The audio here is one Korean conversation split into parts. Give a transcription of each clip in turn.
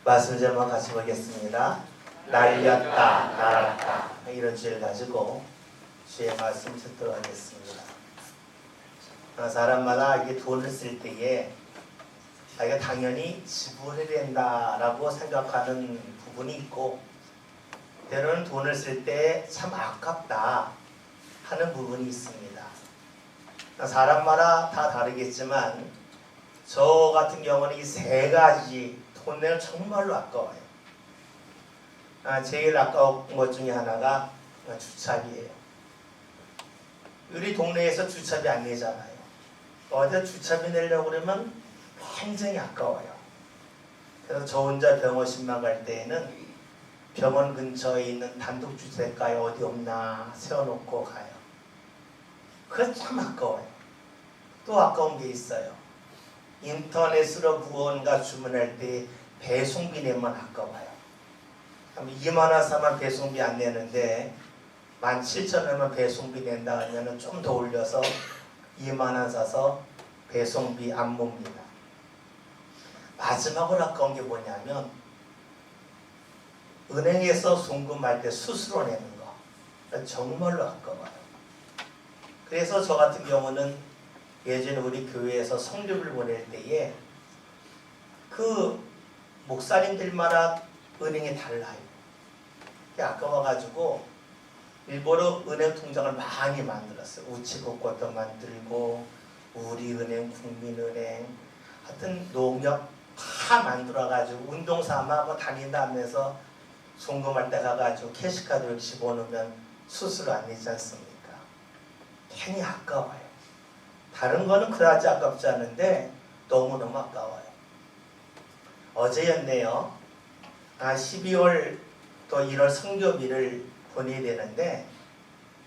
말씀 제목 같이 보겠습니다. 날렸다 날았다 이런 주제를 가지고 주의 말씀 듣도록 하겠습니다. 사람마다 이게 돈을 쓸 때에 자기가 당연히 지불해야 된다라고 생각하는 부분이 있고, 때로는 돈을 쓸 때 참 아깝다 하는 부분이 있습니다. 사람마다 다 다르겠지만 저 같은 경우는 이 세 가지 돈 내는 정말로 아까워요. 제일 아까운 것 중에 하나가 주차비예요. 우리 동네에서 주차비 안 내잖아요. 어디 주차비 내려고 그러면 굉장히 아까워요. 그래서 저 혼자 병원신만 갈 때에는 병원 근처에 있는 단독주택가에 어디 없나 세워놓고 가요. 그거 참 아까워요. 또 아까운 게 있어요. 인터넷으로 무언가 주문할 때 배송비 내면 아까워요. 2만원 사면 배송비 안 내는데 17,000원만 배송비 낸다 하면 좀 더 올려서 2만원 사서 배송비 안 봅니다. 마지막으로 아까운 게 뭐냐면 은행에서 송금할 때 수수료 내는 거. 정말로 아까워요. 그래서 저 같은 경우는 예전에 우리 교회에서 성립을 보낼 때에 그 목사님들마다 은행이 달라요. 아까워가지고 일부러 은행 통장을 많이 만들었어요. 우체국것도 만들고 우리은행, 국민은행, 하여튼 농협 다 만들어가지고 운동삼아 뭐 다닌다면서 송금할 때 가가지고 캐시카드를 집어넣으면 수수료 안 내지 않습니까? 괜히 아까워요. 다른 거는 그다지 아깝지 않은데 너무너무 아까워요. 어제였네요. 12월 또 1월 성교비를 보내야 되는데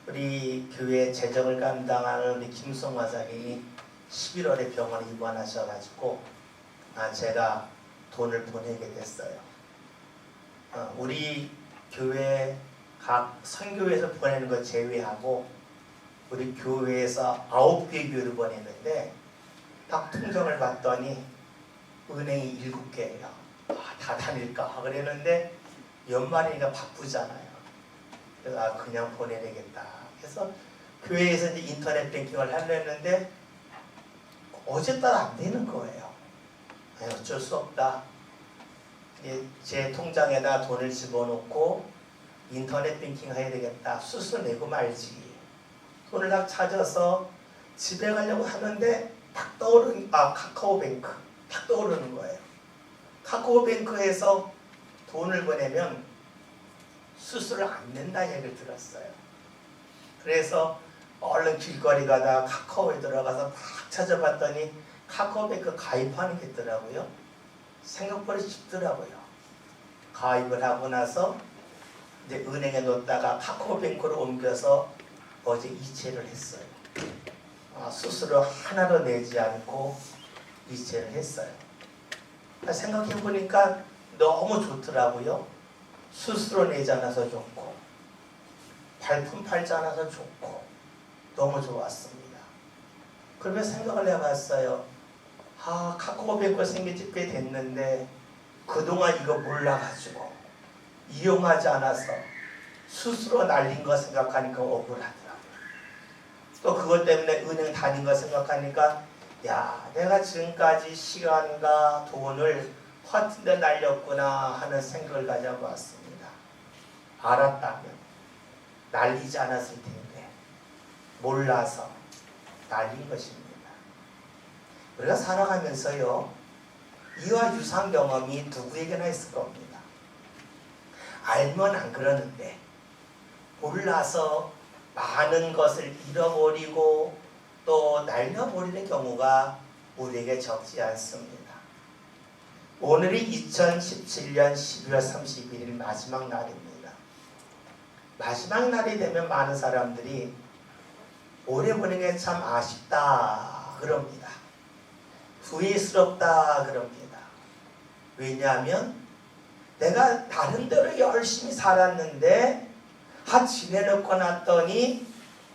우리 교회 재정을 감당하는 우리 김송 화장이 11월에 병원에 입원하셔가지고 제가 돈을 보내게 됐어요. 우리 교회 각 선교회에서 보내는 거 제외하고 우리 교회에서 9개 교회를 보냈는데 딱 통장을 봤더니 은행이 7개예요. 다 다닐까 그랬는데 연말이니까 바쁘잖아요. 그래서 그냥 보내야겠다. 그래서 교회에서 이제 인터넷 뱅킹을 하려 했는데 어제따라 안 되는 거예요. 어쩔 수 없다. 제 통장에다 돈을 집어넣고 인터넷 뱅킹 해야 되겠다. 수수료 내고 말지. 돈을 딱 찾아서 집에 가려고 하는데 딱 떠오르는 카카오뱅크 딱 떠오르는 거예요. 카카오뱅크에서 돈을 보내면 수수료를 안 낸다 얘기를 들었어요. 그래서 얼른 길거리 가다 카카오에 들어가서 딱 찾아봤더니 카카오뱅크 가입하는 게 있더라고요. 생각보다 쉽더라고요. 가입을 하고 나서 이제 은행에 넣었다가 카카오뱅크로 옮겨서 어제 이체를 했어요. 수수료 하나도 내지 않고 이체를 했어요. 생각해보니까 너무 좋더라고요. 수수료 내지 않아서 좋고 발품 팔지 않아서 좋고 너무 좋았습니다. 그러면 생각을 해봤어요. 카카오뱅크 생긴 지 꽤 됐는데 그동안 이거 몰라가지고 이용하지 않아서 수수료 날린 거 생각하니까 억울하더라고요. 또 그것 때문에 은행 다닌 거 생각하니까 내가 지금까지 시간과 돈을 허튼데 날렸구나 하는 생각을 가져봤습니다. 알았다면 날리지 않았을 텐데 몰라서 날린 것입니다. 우리가 살아가면서요, 이와 유사한 경험이 누구에게나 있을 겁니다. 알면 안 그러는데 몰라서 많은 것을 잃어버리고 또 날려버리는 경우가 우리에게 적지 않습니다. 오늘이 2017년 12월 31일 마지막 날입니다. 마지막 날이 되면 많은 사람들이 올해 보낸 게 참 아쉽다 그럽니다. 후회스럽다 그럽니다. 왜냐하면 내가 다른 데로 열심히 살았는데 지내놓고 났더니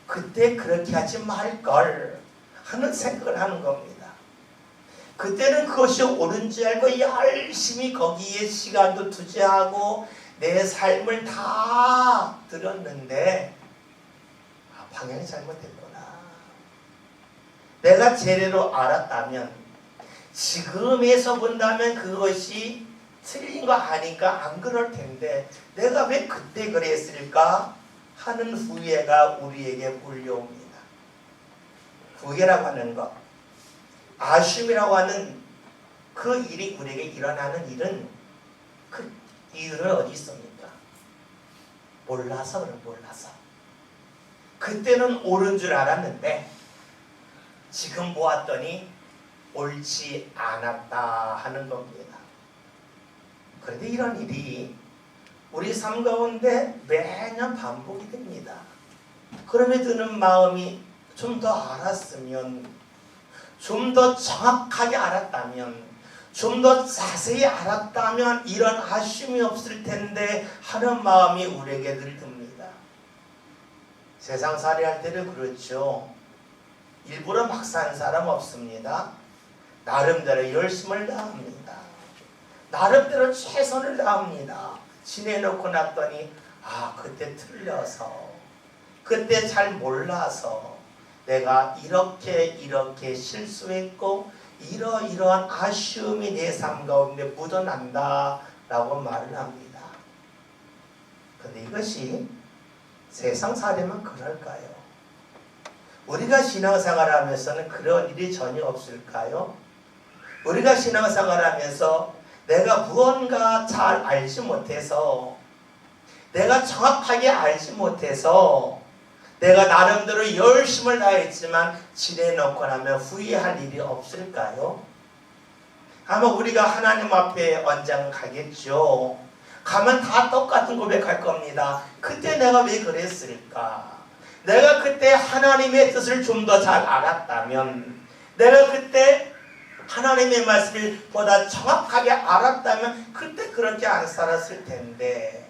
그때 그렇게 하지 말걸 하는 생각을 하는 겁니다. 그때는 그것이 옳은 줄 알고 열심히 거기에 시간도 투자하고 내 삶을 다 들었는데 방향이 잘못됐구나. 내가 제대로 알았다면, 지금에서 본다면 그것이 틀린 거 아니까 안 그럴 텐데 내가 왜 그때 그랬을까 하는 후회가 우리에게 몰려옵니다. 후회라고 하는 것, 아쉬움이라고 하는 그 일이 우리에게 일어나는 일은 그 이유는 어디 있습니까? 몰라서 그래. 몰라서. 그때는 옳은 줄 알았는데 지금 보았더니 옳지 않았다 하는 겁니다. 그런데 이런 일이 우리 삶 가운데 매년 반복이 됩니다. 그럼에 드는 마음이 좀 더 알았으면, 좀 더 정확하게 알았다면, 좀 더 자세히 알았다면 이런 아쉬움이 없을 텐데 하는 마음이 우리에게 늘 듭니다. 세상살이 할 때는 그렇죠. 일부러 막 사는 사람 없습니다. 나름대로 열심을 다합니다. 나름대로 최선을 다합니다. 지내놓고 났더니 그때 틀려서, 그때 잘 몰라서 내가 이렇게 실수했고 이러이러한 아쉬움이 내 삶 가운데 묻어난다 라고 말을 합니다. 그런데 이것이 세상살이면 그럴까요? 우리가 신앙생활하면서는 그런 일이 전혀 없을까요? 우리가 신앙생활하면서 내가 무언가 잘 알지 못해서, 내가 정확하게 알지 못해서 내가 나름대로 열심을 다했지만 지내놓고 나면 후회할 일이 없을까요? 아마 우리가 하나님 앞에 언젠가 가겠죠. 가면 다 똑같은 고백할 겁니다. 그때 내가 왜 그랬을까? 내가 그때 하나님의 뜻을 좀 더 잘 알았다면, 내가 그때 하나님의 말씀을 보다 정확하게 알았다면 그때 그렇게 안 살았을 텐데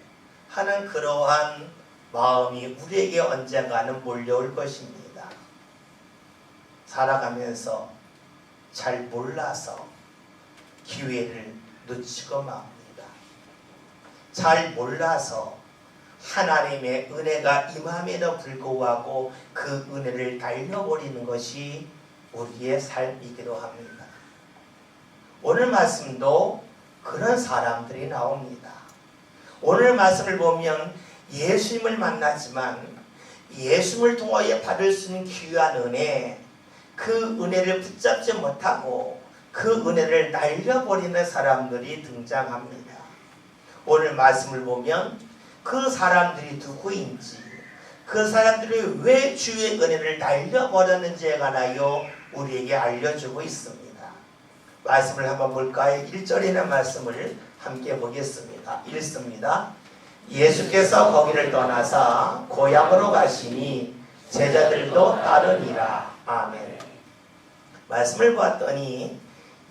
하는 그러한 마음이 우리에게 언젠가는 몰려올 것입니다. 살아가면서 잘 몰라서 기회를 놓치고 맙니다. 잘 몰라서 하나님의 은혜가 임함에도 불구하고 그 은혜를 날려버리는 것이 우리의 삶이기도 합니다. 오늘 말씀도 그런 사람들이 나옵니다. 오늘 말씀을 보면 예수님을 만나지만 예수님을 통하여 받을 수 있는 귀한 은혜, 그 은혜를 붙잡지 못하고 그 은혜를 날려버리는 사람들이 등장합니다. 오늘 말씀을 보면 그 사람들이 누구인지, 그 사람들이 왜 주의 은혜를 날려버렸는지에 관하여 우리에게 알려주고 있습니다. 말씀을 한번 볼까요? 1절이나 말씀을 함께 보겠습니다. 읽습니다. 예수께서 거기를 떠나사 고향으로 가시니 제자들도 따르니라. 아멘. 말씀을 보았더니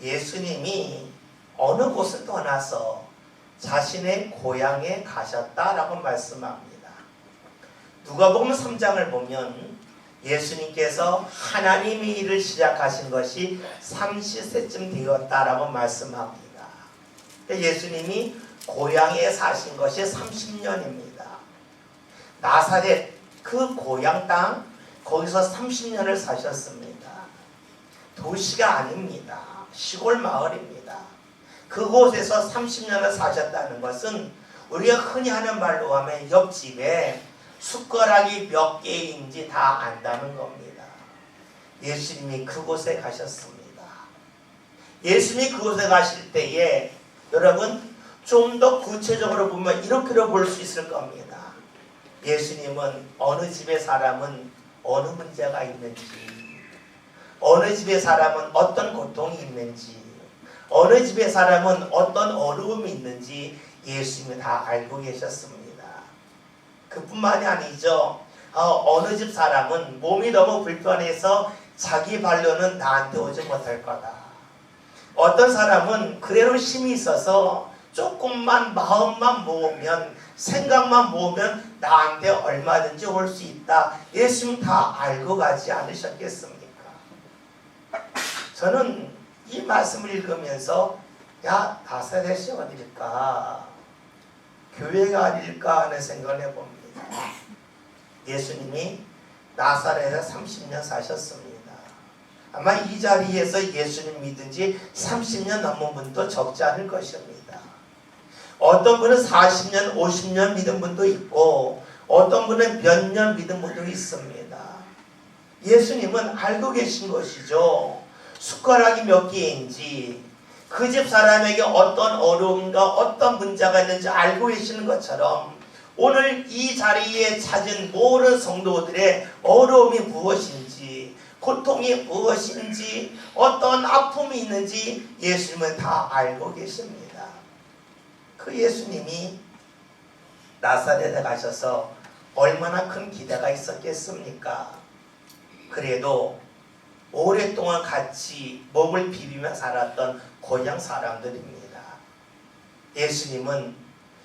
예수님이 어느 곳을 떠나서 자신의 고향에 가셨다라고 말씀합니다. 누가복음 3장을 보면 예수님께서 하나님의 일을 시작하신 것이 30세쯤 되었다라고 말씀합니다. 예수님이 고향에 사신 것이 30년입니다. 나사렛 그 고향 땅, 거기서 30년을 사셨습니다. 도시가 아닙니다. 시골 마을입니다. 그곳에서 30년을 사셨다는 것은 우리가 흔히 하는 말로 하면 옆집에 숟가락이 몇 개인지 다 안다는 겁니다. 예수님이 그곳에 가셨습니다. 예수님이 그곳에 가실 때에 여러분 좀 더 구체적으로 보면 이렇게로 볼 수 있을 겁니다. 예수님은 어느 집의 사람은 어느 문제가 있는지, 어느 집의 사람은 어떤 고통이 있는지, 어느 집의 사람은 어떤 어려움이 있는지 예수님이 다 알고 계셨습니다. 그뿐만이 아니죠. 어느 집 사람은 몸이 너무 불편해서 자기 발로는 나한테 오지 못할 거다. 어떤 사람은 그래도 힘이 있어서 조금만 마음만 모으면, 생각만 모으면 나한테 얼마든지 올 수 있다. 예수님 다 알고 가지 않으셨겠습니까? 저는 이 말씀을 읽으면서 야, 나사렛이 어딜까? 교회가 아닐까 하는 생각을 해봅니다. 예수님이 나사렛에 30년 사셨습니다. 아마 이 자리에서 예수님 믿은 지 30년 넘은 분도 적지 않을 것입니다. 어떤 분은 40년, 50년 믿은 분도 있고 어떤 분은 몇 년 믿은 분도 있습니다. 예수님은 알고 계신 것이죠. 숟가락이 몇 개인지 그 집 사람에게 어떤 어려움과 어떤 문제가 있는지 알고 계시는 것처럼 오늘 이 자리에 찾은 모든 성도들의 어려움이 무엇인지 고통이 무엇인지 어떤 아픔이 있는지 예수님은 다 알고 계십니다. 그 예수님이 나사렛에 가셔서 얼마나 큰 기대가 있었겠습니까? 그래도 오랫동안 같이 몸을 비비며 살았던 고향 사람들입니다. 예수님은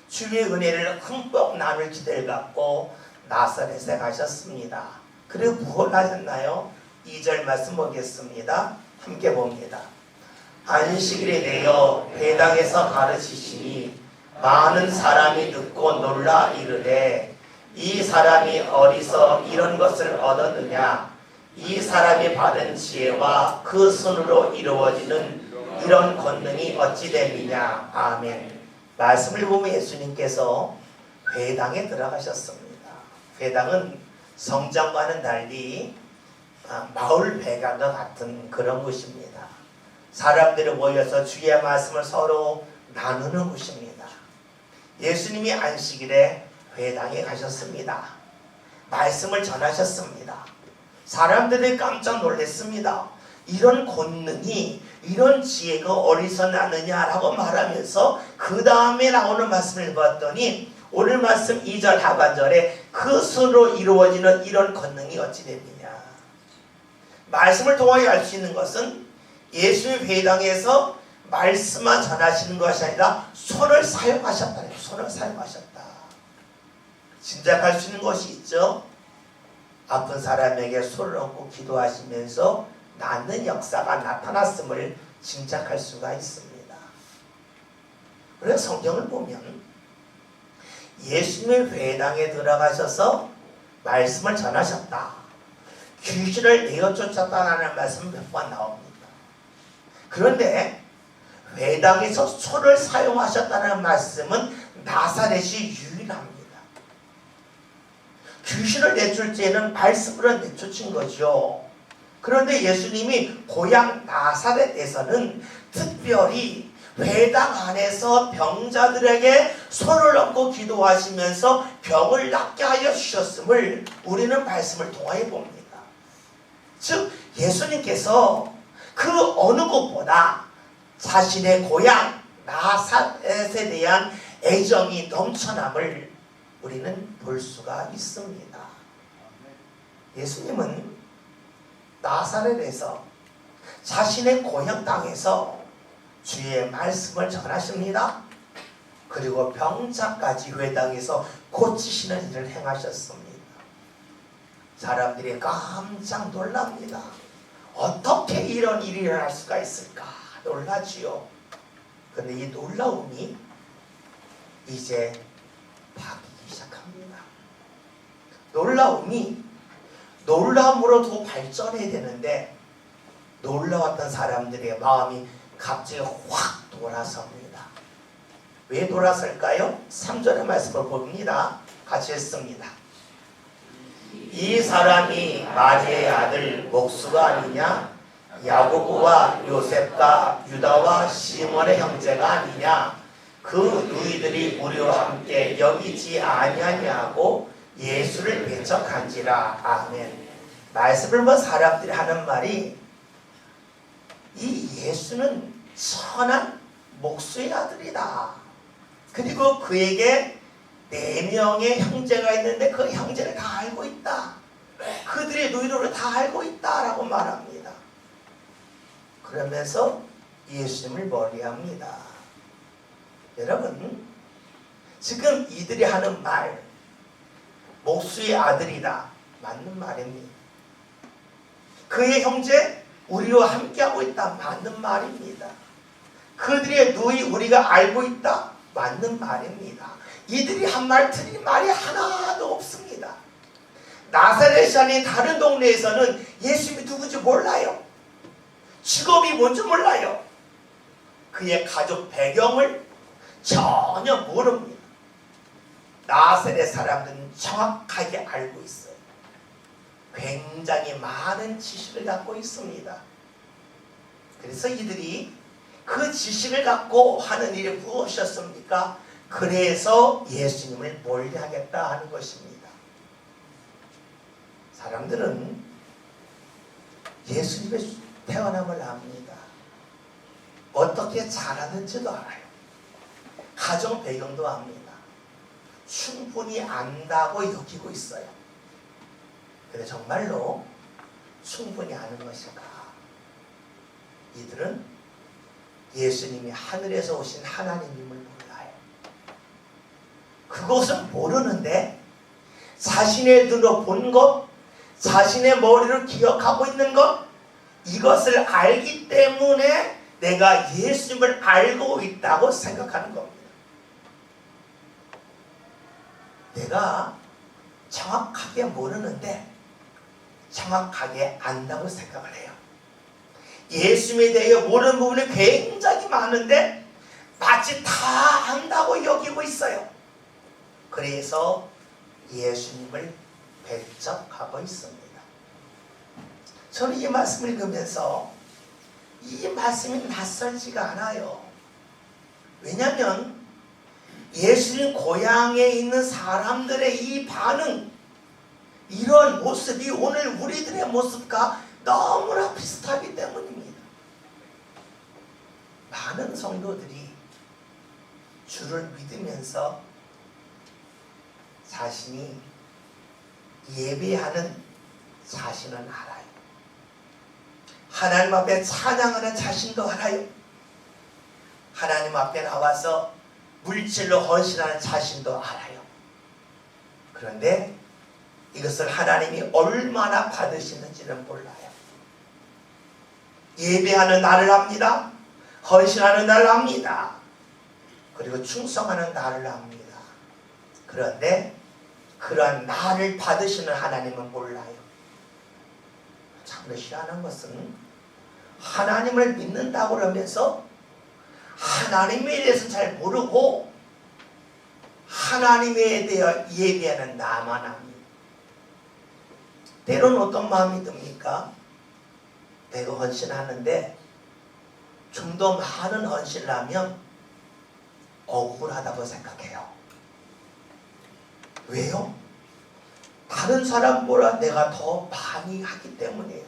주의 은혜를 흠뻑 나눌 기대를 갖고 나사렛에 가셨습니다. 그리고 무엇을 하셨나요? 2절 말씀 보겠습니다. 함께 봅니다. 안식일에 내어 회당에서 가르치시니 많은 사람이 듣고 놀라 이르되 이 사람이 어디서 이런 것을 얻었느냐? 이 사람이 받은 지혜와 그 손으로 이루어지는 이런 권능이 어찌 됨이냐. 아멘. 말씀을 보면 예수님께서 회당에 들어가셨습니다. 회당은 성전과는 달리 마을 회관과 같은 그런 곳입니다. 사람들이 모여서 주의 말씀을 서로 나누는 곳입니다. 예수님이 안식일에 회당에 가셨습니다. 말씀을 전하셨습니다. 사람들이 깜짝 놀랐습니다. 이런 권능이 이런 지혜가 어디서 나느냐라고 말하면서 그 다음에 나오는 말씀을 봤더니 오늘 말씀 2절 하반절에 그 수로 이루어지는 이런 권능이 어찌 됩니냐. 말씀을 통하여 알 수 있는 것은 예수의 회당에서 말씀만 전하시는 것이 아니라 손을 사용하셨다는 거예요. 손을 사용하셨다. 짐작할 수 있는 것이 있죠. 아픈 사람에게 손을 얹고 기도하시면서 낫는 역사가 나타났음을 짐작할 수가 있습니다. 그래서 성경을 보면 예수님의 회당에 들어가셔서 말씀을 전하셨다. 귀신을 내어 쫓았다라는 말씀이 몇 번 나옵니다. 그런데 회당에서 손을 사용하셨다는 말씀은 나사렛이 유일합니다. 귀신을 내줄 때는 말씀으로 내쫓은 거죠. 그런데 예수님이 고향 나사렛에서는 특별히 회당 안에서 병자들에게 손을 얹고 기도하시면서 병을 낫게 하여 주셨음을 우리는 말씀을 통하여 봅니다. 즉 예수님께서 그 어느 곳보다 자신의 고향 나사렛에 대한 애정이 넘쳐남을 우리는 볼 수가 있습니다. 예수님은 나사렛에서 자신의 고향 땅에서 주의 말씀을 전하십니다. 그리고 병자까지 회당에서 고치시는 일을 행하셨습니다. 사람들이 깜짝 놀랍니다. 어떻게 이런 일이 일어날 수가 있을까? 놀라지요. 그런데 이 놀라움이 이제 바뀌기 시작합니다. 놀라움으로 더 발전해야 되는데 놀라웠던 사람들의 마음이 갑자기 확 돌아섭니다. 왜 돌아설까요? 3절의 말씀을 봅니다. 같이 했습니다. 이 사람이 마리아의 아들 목수가 아니냐? 야고보와 요셉과 유다와 시몬의 형제가 아니냐? 그 누이들이 우리와 함께 여기지 아니하냐고 예수를 배척한지라. 아멘. 말씀을 본 사람들이 하는 말이 이 예수는 선한 목수의 아들이다. 그리고 그에게 4명의 형제가 있는데 그 형제를 다 알고 있다. 그들의 누이를 다 알고 있다라고 말합니다. 그러면서 예수님을 멀리합니다. 여러분, 지금 이들이 하는 말, 목수의 아들이다, 맞는 말입니다. 그의 형제 우리와 함께하고 있다. 맞는 말입니다. 그들의 누이 우리가 알고 있다. 맞는 말입니다. 이들이 한 말 틀린 말이 하나도 없습니다. 나사렛이 아닌 다른 동네에서는 예수님이 누군지 몰라요. 직업이 뭔지 몰라요. 그의 가족 배경을 전혀 모릅니다. 나사렛 사람들은 정확하게 알고 있어요. 굉장히 많은 지식을 갖고 있습니다. 그래서 이들이 그 지식을 갖고 하는 일이 무엇이었습니까? 그래서 예수님을 몰려하겠다 하는 것입니다. 사람들은 예수님의 태어남을 압니다. 어떻게 자라는지도 알아요. 가정 배경도 압니다. 충분히 안다고 여기고 있어요. 근데 정말로 충분히 아는 것일까? 이들은 예수님이 하늘에서 오신 하나님임을 몰라요. 그것은 모르는데 자신의 눈으로 본 것, 자신의 머리로 기억하고 있는 것, 이것을 알기 때문에 내가 예수님을 알고 있다고 생각하는 겁니다. 내가 정확하게 모르는데 정확하게 안다고 생각을 해요. 예수님에 대해 모르는 부분이 굉장히 많은데 마치 다 안다고 여기고 있어요. 그래서 예수님을 배척하고 있습니다. 저는 이 말씀을 읽으면서 이 말씀이 낯설지가 않아요. 왜냐하면 예수님 고향에 있는 사람들의 이 반응, 이런 모습이 오늘 우리들의 모습과 너무나 비슷하기 때문입니다. 많은 성도들이 주를 믿으면서 자신이 예배하는 자신은 알아요. 하나님 앞에 찬양하는 자신도 알아요. 하나님 앞에 나와서 물질로 헌신하는 자신도 알아요. 그런데 이것을 하나님이 얼마나 받으시는지는 몰라요. 예배하는 나를 압니다. 헌신하는 나를 압니다. 그리고 충성하는 나를 압니다. 그런데 그러한 나를 받으시는 하나님은 몰라요. 참으로 희한한 것은 하나님을 믿는다고 그러면서 하나님에 대해서 잘 모르고 하나님에 대해 예배하는 나만 합니다. 때로는 어떤 마음이 듭니까? 내가 헌신하는데 좀 더 많은 헌신을 하면 억울하다고 생각해요. 왜요? 다른 사람보다 내가 더 많이 하기 때문이에요.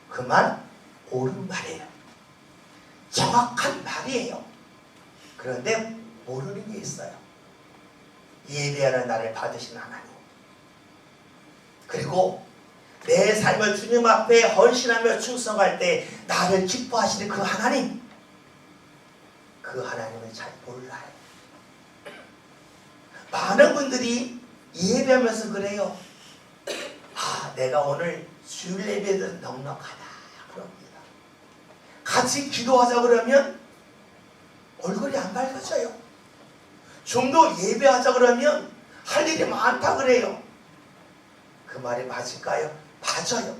그 말 옳은 말이에요. 정확한 말이에요. 그런데 모르는 게 있어요. 예배하는 나를 받으신 하나님, 그리고 내 삶을 주님 앞에 헌신하며 충성할 때 나를 기뻐하시는 그 하나님, 그 하나님을 잘 몰라요. 많은 분들이 예배하면서 그래요. 아, 내가 오늘 주일 예배도 넉넉하다 그럽니다. 같이 기도하자 그러면 얼굴이 안 밝아져요. 좀 더 예배하자 그러면 할 일이 많다 그래요. 그 말이 맞을까요? 맞아요.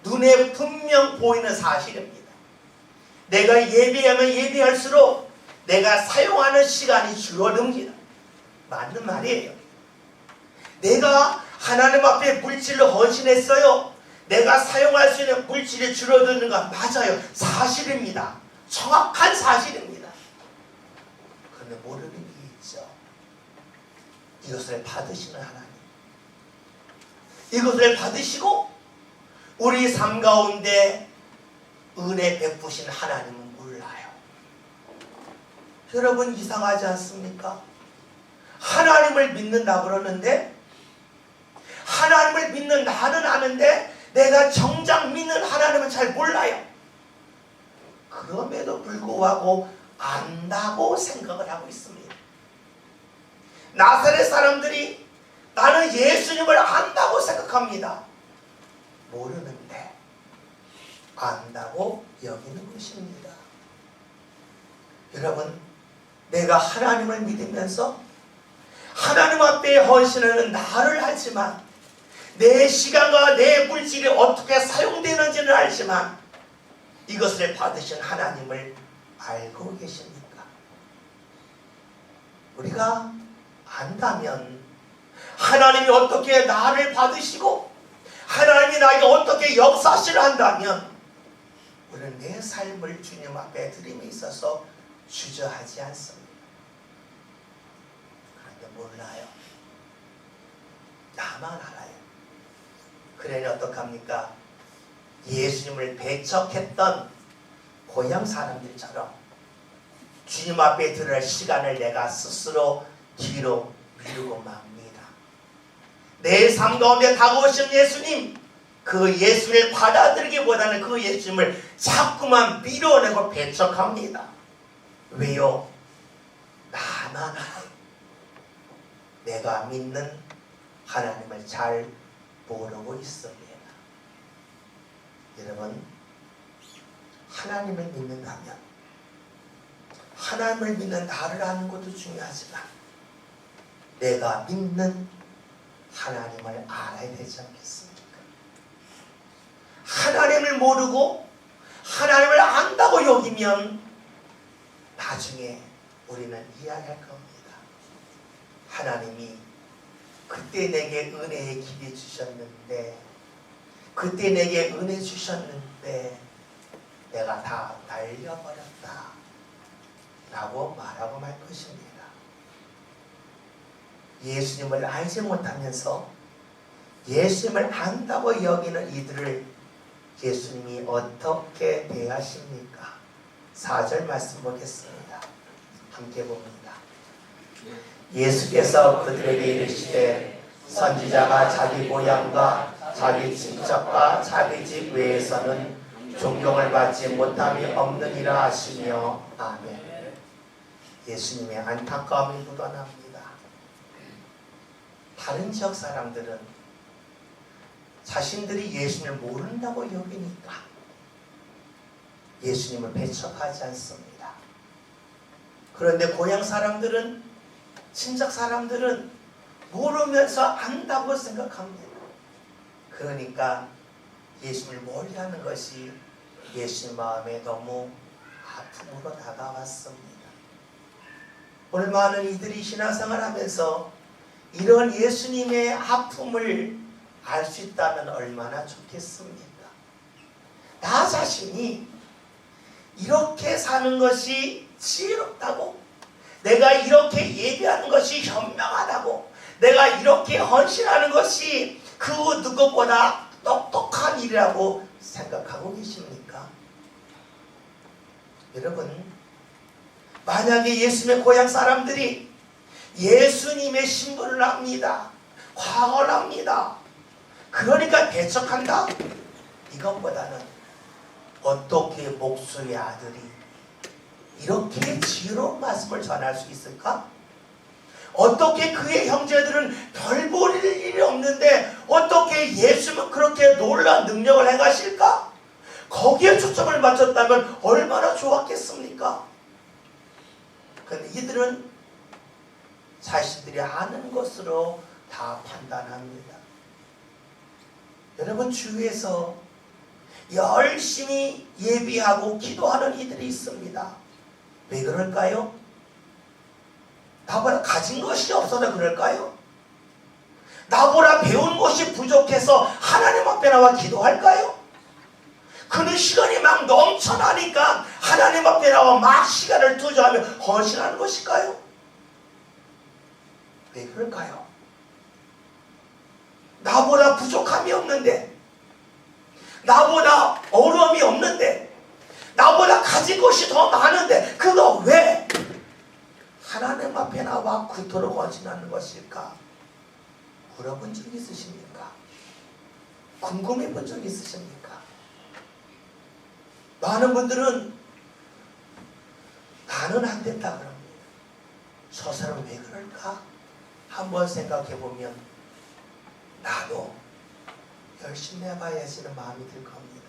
눈에 분명 보이는 사실입니다. 내가 예배하면 예배할수록 내가 사용하는 시간이 줄어듭니다. 맞는 말이에요. 내가 하나님 앞에 물질로 헌신했어요. 내가 사용할 수 있는 물질이 줄어드는 건 맞아요. 사실입니다. 정확한 사실입니다. 그런데 모르는 게 있죠. 이것을 받으시는 하나님, 이것을 받으시고 우리 삶 가운데 은혜 베푸신 하나님은 몰라요. 여러분, 이상하지 않습니까? 하나님을 믿는다 그러는데, 하나님을 믿는 나는 아는데 내가 정작 믿는 하나님은 잘 몰라요. 그럼에도 불구하고 안다고 생각을 하고 있습니다. 나사렛 사람들이 나는 예수님을 안다고 생각합니다. 모르는데 안다고 여기는 것입니다. 여러분, 내가 하나님을 믿으면서 하나님 앞에 헌신하는 나를 알지만 내 시간과 내 물질이 어떻게 사용되는지는 알지만 이것을 받으신 하나님을 알고 계십니까? 우리가 안다면 하나님이 어떻게 나를 받으시고 하나님이 나에게 어떻게 역사시를 한다면 우리는 내 삶을 주님 앞에 드림에 있어서 주저하지 않습니다. 그런데 몰라요. 나만 알아요. 그러니 어떡합니까? 예수님을 배척했던 고향 사람들처럼 주님 앞에 들을 시간을 내가 스스로 뒤로 미루고 맙니다. 내 삶 가운데 다가오신 예수님, 그 예수를 받아들이기보다는 그 예수님을 자꾸만 밀어내고 배척합니다. 왜요? 나만 알아요. 내가 믿는 하나님을 잘 모르고 있습니다. 여러분, 하나님을 믿는다면 하나님을 믿는 나를 아는 것도 중요하지만 내가 믿는 하나님을 알아야 되지 않겠습니까? 하나님을 모르고 하나님을 안다고 여기면 나중에 우리는 이야기할 겁니다. 하나님이 그때 내게 은혜의 길이 주셨는데, 그때 내게 은혜 주셨는데 내가 다 날려버렸다 라고 말하고 말 것입니다. 예수님을 알지 못하면서 예수님을 안다고 여기는 이들을 예수님이 어떻게 대하십니까? 4절 말씀 보겠습니다. 함께 봅니다. 예수께서 그들에게 이르시되 선지자가 자기 고향과 자기 친척과 자기 집 외에서는 존경을 받지 못함이 없느니라 하시며 아멘. 예수님의 안타까움이 묻어납니다. 다른 지역 사람들은 자신들이 예수님을 모른다고 여기니까 예수님을 배척하지 않습니다. 그런데 고향 사람들은, 친척 사람들은 모르면서 안다고 생각합니다. 그러니까 예수님을 멀리하는 것이 예수님 마음에 너무 아픔으로 다가왔습니다. 오늘 많은 이들이 신앙생활 하면서 이런 예수님의 아픔을 알 수 있다면 얼마나 좋겠습니까? 나 자신이 이렇게 사는 것이 지혜롭다고, 내가 이렇게 예배하는 것이 현명하다고, 내가 이렇게 헌신하는 것이 그 누구보다 똑똑한 일이라고 생각하고 계십니까? 여러분, 만약에 예수님의 고향 사람들이 예수님의 신분을 압니다, 과거를 압니다, 그러니까 배척한다? 이것보다는 어떻게 목수의 아들이 이렇게 지혜로운 말씀을 전할 수 있을까? 어떻게 그의 형제들은 별 볼 일이 없는데 어떻게 예수님은 그렇게 놀라운 능력을 행하실까? 거기에 초점을 맞췄다면 얼마나 좋았겠습니까? 그런데 이들은 자신들이 아는 것으로 다 판단합니다. 여러분, 주위에서 열심히 예비하고 기도하는 이들이 있습니다. 왜 그럴까요? 나보다 가진 것이 없어서 그럴까요? 나보다 배운 것이 부족해서 하나님 앞에 나와 기도할까요? 그는 시간이 막 넘쳐나니까 하나님 앞에 나와 막 시간을 투자하며 헌신하는 것일까요? 왜 그럴까요? 나보다 부족함이 없는데, 나보다 어려움이 없는데, 나보다 가진 것이 더 많은데 그거 왜 하나님 앞에 나와 그토록 헌신하는 것일까? 물어본 적 있으십니까? 궁금해 본 적 있으십니까? 많은 분들은 나는 안 된다 그럽니다. 저 사람 왜 그럴까? 한번 생각해 보면 나도 열심히 해봐야지는 마음이 들 겁니다.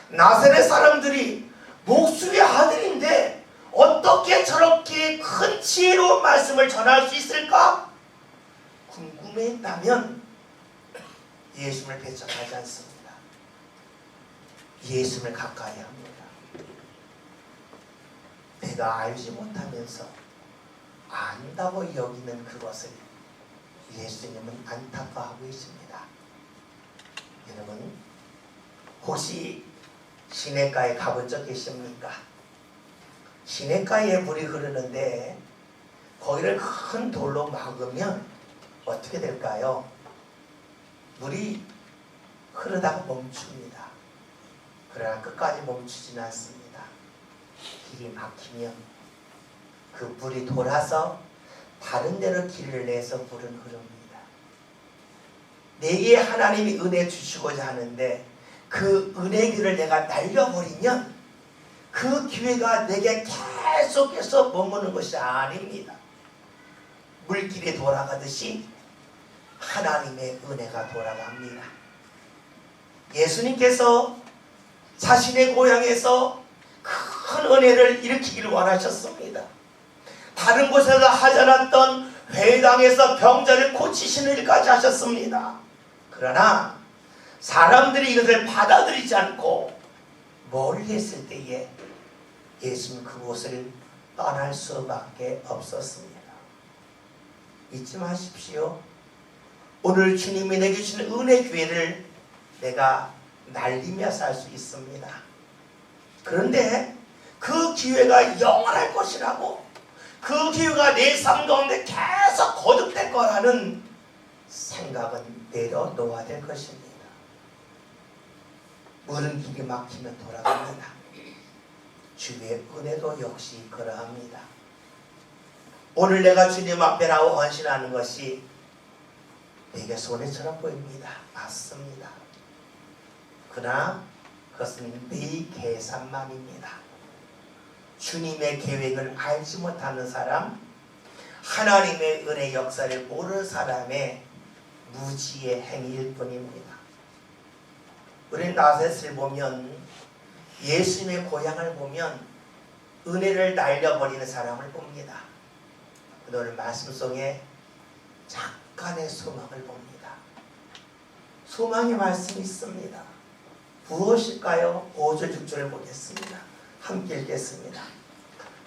나사렛 사람들이 목수의 아들인데 어떻게 저렇게 큰 지혜로운 말씀을 전할 수 있을까? 궁금했다면 예수님을 배척하지 않습니다. 예수님을 가까이 합니다. 내가 알지 못하면서 안다고 여기는 그것을 예수님은 안타까워하고 있습니다. 여러분, 혹시 시냇가에 가본 적 계십니까? 시냇가에 물이 흐르는데 거기를 큰 돌로 막으면 어떻게 될까요? 물이 흐르다가 멈춥니다. 그러나 끝까지 멈추지는 않습니다. 길이 막히면 그 물이 돌아서 다른 데로 길을 내서 물은 흐릅니다. 내게 하나님이 은혜 주시고자 하는데 그 은혜 길을 내가 날려버리면 그 기회가 내게 계속해서 머무는 것이 아닙니다. 물길이 돌아가듯이 하나님의 은혜가 돌아갑니다. 예수님께서 자신의 고향에서 큰 은혜를 일으키기를 원하셨습니다. 다른 곳에서 하지 않았던 회당에서 병자를 고치시는 일까지 하셨습니다. 그러나 사람들이 이것을 받아들이지 않고 멀리 했을 때에 예수는 그곳을 떠날 수밖에 없었습니다. 잊지 마십시오. 오늘 주님이 내게 주시는 은혜 기회를 내가 날리며 살 수 있습니다. 그런데 그 기회가 영원할 것이라고, 그 기회가 내 삶 가운데 계속 거듭될 거라는 생각은 내려놓아야 될 것입니다. 물은 길이 막히면 돌아갑니다. 주의 은혜도 역시 그러합니다. 오늘 내가 주님 앞에 나와 헌신하는 것이 내게 손해처럼 보입니다. 맞습니다. 그러나 그것은 내 계산만입니다. 주님의 계획을 알지 못하는 사람, 하나님의 은혜 역사를 모르는 사람의 무지의 행위일 뿐입니다. 우리는 나셋을 보면, 예수님의 고향을 보면 은혜를 날려버리는 사람을 봅니다. 오늘 말씀 속에 잠깐의 소망을 봅니다. 소망의 말씀이 있습니다. 무엇일까요? 5절 6절을 보겠습니다. 함께 읽겠습니다.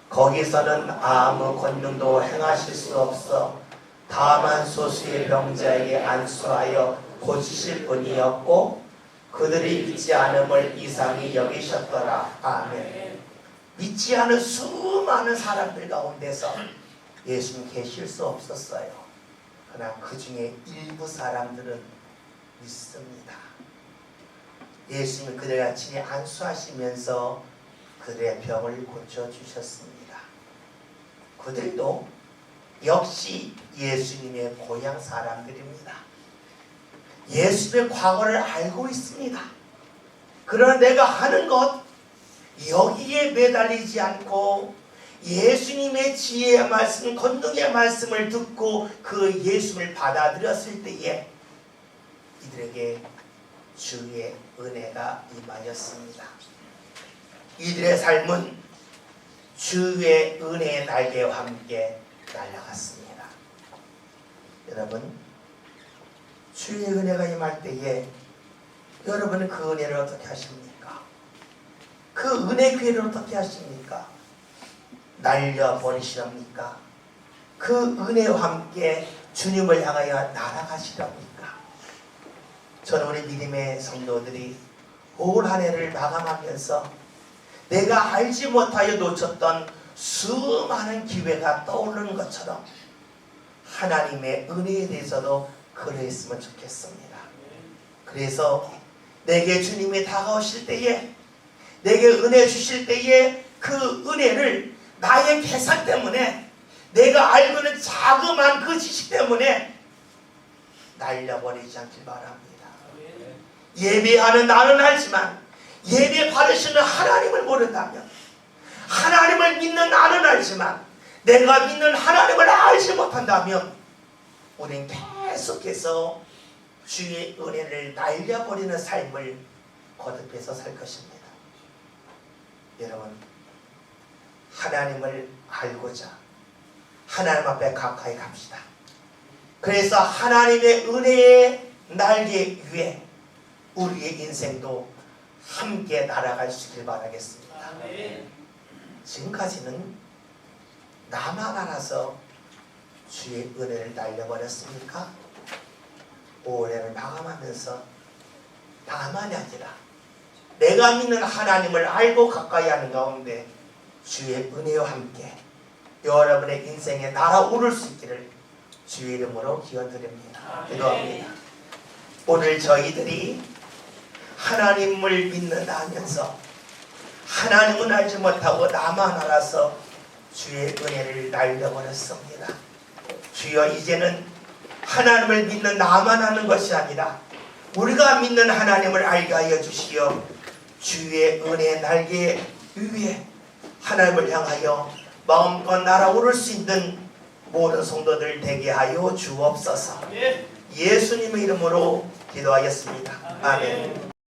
거기서는 아무 권능도 행하실 수 없어 다만 소수의 병자에게 안수하여 고치실 뿐이었고 그들이 믿지 않음을 이상히 여기셨더라. 아멘. 믿지 않은 수많은 사람들 가운데서 예수님 계실 수 없었어요. 그러나 그 중에 일부 사람들은 믿습니다. 예수님은 그들의 친히 안수하시면서 그들의 병을 고쳐주셨습니다. 그들도 역시 예수님의 고향 사람들입니다. 예수님의 과거를 알고 있습니다. 그러나 내가 하는 것 여기에 매달리지 않고 예수님의 지혜의 말씀, 권능의 말씀을 듣고 그 예수님을 받아들였을 때에 이들에게 주의 은혜가 임하였습니다. 이들의 삶은 주의 은혜의 날개와 함께 날아갔습니다. 여러분, 주의 은혜가 임할 때에 여러분은 그 은혜를 어떻게 하십니까? 그 은혜 기회를 어떻게 하십니까? 날려버리시렵니까? 그 은혜와 함께 주님을 향하여 날아가시렵니까? 저는 우리 믿음의 성도들이 올 한 해를 마감하면서 내가 알지 못하여 놓쳤던 수많은 기회가 떠오르는 것처럼 하나님의 은혜에 대해서도 그러했으면 좋겠습니다. 그래서 내게 주님이 다가오실 때에, 내게 은혜 주실 때에 그 은혜를 나의 계산 때문에, 내가 알고 있는 자그마한 그 지식 때문에 날려버리지 않길 바랍니다. 예배하는 나는 알지만 예배 받으시는 하나님을 모른다면, 하나님을 믿는 나는 알지만 내가 믿는 하나님을 알지 못한다면 우리는 계속해서 주의 은혜를 날려버리는 삶을 거듭해서 살 것입니다. 여러분, 하나님을 알고자 하나님 앞에 가까이 갑시다. 그래서 하나님의 은혜의 날개 위에 우리의 인생도 함께 날아갈 수 있길 바라겠습니다. 지금까지는 나만 알아서 주의 은혜를 날려버렸습니까? 올해를 마감하면서 나만이 아니라 내가 믿는 하나님을 알고 가까이 하는 가운데 주의 은혜와 함께 여러분의 인생에 날아오를 수 있기를 주의 이름으로 기원드립니다. 기도합니다. 오늘 저희들이 하나님을 믿는다 하면서 하나님은 알지 못하고 나만 알아서 주의 은혜를 날려버렸습니다. 주여, 이제는 하나님을 믿는 나만 하는 것이 아니라 우리가 믿는 하나님을 알게 하여 주시어 주의 은혜의 날개 위에 하나님을 향하여 마음껏 날아오를 수 있는 모든 성도들 되게 하여 주옵소서. 예수님의 이름으로 기도하겠습니다. 아멘.